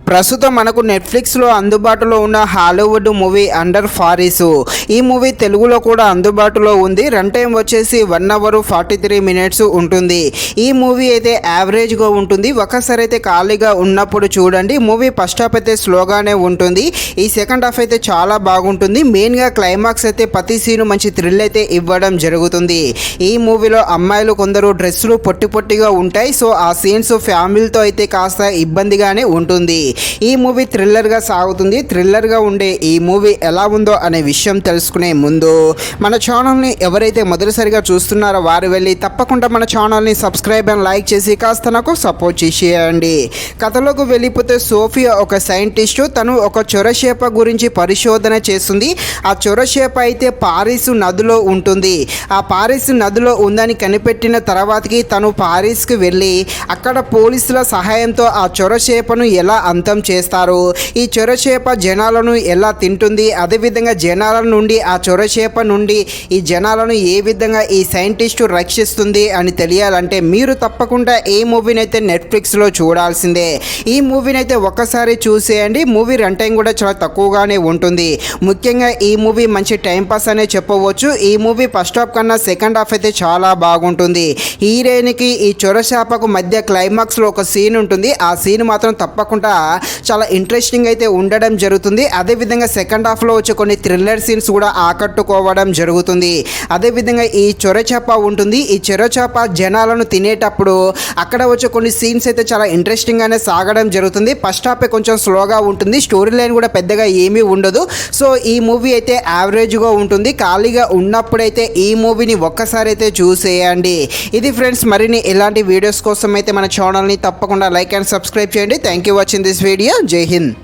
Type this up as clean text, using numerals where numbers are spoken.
ప్రస్తుతం మనకు నెట్ఫ్లిక్స్లో అందుబాటులో ఉన్న హాలీవుడ్ మూవీ అండర్ ఫారీస్. ఈ మూవీ తెలుగులో కూడా అందుబాటులో ఉంది. రన్ టైం వచ్చేసి 1 hour 43 minutes ఉంటుంది. ఈ మూవీ అయితే యావరేజ్గా ఉంటుంది. ఒకసారి అయితే ఖాళీగా ఉన్నప్పుడు చూడండి. మూవీ ఫస్ట్ హాఫ్ అయితే స్లోగానే ఉంటుంది. ఈ సెకండ్ హాఫ్ అయితే చాలా బాగుంటుంది. మెయిన్గా క్లైమాక్స్ అయితే ప్రతి సీను మంచి థ్రిల్ అయితే ఇవ్వడం జరుగుతుంది. ఈ మూవీలో అమ్మాయిలు కొందరు డ్రెస్సులు పొట్టిగా ఉంటాయి. సో ఆ సీన్స్ ఫ్యామిలీతో అయితే కాస్త ఇబ్బందిగానే ఉంటుంది. ఈ మూవీ థ్రిల్లర్గా సాగుతుంది. థ్రిల్లర్గా ఉండే ఈ మూవీ ఎలా ఉందో అనే విషయం తెలుసుకునే ముందు మన ఛానల్ని ఎవరైతే మొదటిసారిగా చూస్తున్నారో వారు వెళ్ళి తప్పకుండా మన ఛానల్ని సబ్స్క్రైబ్ అండ్ లైక్ చేసి కాస్త నాకు సపోర్ట్ చేసేయండి. కథలోకి వెళ్ళిపోతే సోఫియా ఒక సైంటిస్టు. తను ఒక చొరచేప గురించి పరిశోధన చేస్తుంది. ఆ చొరచేప అయితే పారిస్ నదిలో ఉంటుంది. ఆ పారిస్ నదిలో ఉందని కనిపెట్టిన తర్వాతకి తను పారిస్కి వెళ్ళి అక్కడ పోలీసుల సహాయంతో ఆ చొరచేపను ఎలా అంతం చేస్తారు, ఈ చొరచేప జనాలను ఎలా తింటుంది, అదేవిధంగా జనాల నుండి ఆ చొరచేప నుండి ఈ జనాలను ఏ విధంగా ఈ సైంటిస్టు రక్షిస్తుంది అని తెలియాలంటే మీరు తప్పకుండా ఈ మూవీని అయితే నెట్ఫ్లిక్స్లో చూడాల్సిందే. ఈ మూవీని అయితే ఒక్కసారి చూసేయండి. మూవీ రన్ టైం కూడా చాలా తక్కువగానే ఉంటుంది. ముఖ్యంగా ఈ మూవీ మంచి టైంపాస్ అనే చెప్పవచ్చు. ఈ మూవీ ఫస్ట్ హాఫ్ కన్నా సెకండ్ హాఫ్ అయితే చాలా బాగుంటుంది. హీరోయిన్కి ఈ చొరచేపకు మధ్య క్లైమాక్స్లో ఒక సీన్ ఉంటుంది. ఆ సీన్ మాత్రం తప్పకుండా చాలా ఇంట్రెస్టింగ్ అయితే ఉండడం జరుగుతుంది. అదేవిధంగా సెకండ్ హాఫ్లో వచ్చే కొన్ని థ్రిల్లర్ సీన్స్ కూడా ఆకట్టుకోవడం జరుగుతుంది. అదేవిధంగా ఈ చొరచేప ఉంటుంది. ఈ చొరచేప జనాలను తినేటప్పుడు అక్కడ వచ్చే కొన్ని సీన్స్ అయితే చాలా ఇంట్రెస్టింగ్గానే సాగడం జరుగుతుంది. ఫస్ట్ హాఫ్ కొంచెం స్లోగా ఉంటుంది. స్టోరీ లైన్ కూడా పెద్దగా ఏమీ ఉండదు. సో ఈ మూవీ అయితే యావరేజ్గా ఉంటుంది. ఖాళీగా ఉన్నప్పుడైతే ఈ మూవీని ఒక్కసారి అయితే చూసేయండి. ఇది ఫ్రెండ్స్, మరిన్ని ఇలాంటి వీడియోస్ కోసం అయితే మన ఛానల్ని తప్పకుండా లైక్ అండ్ సబ్స్క్రైబ్ చేయండి. Thank you watching this video. జై హింద్.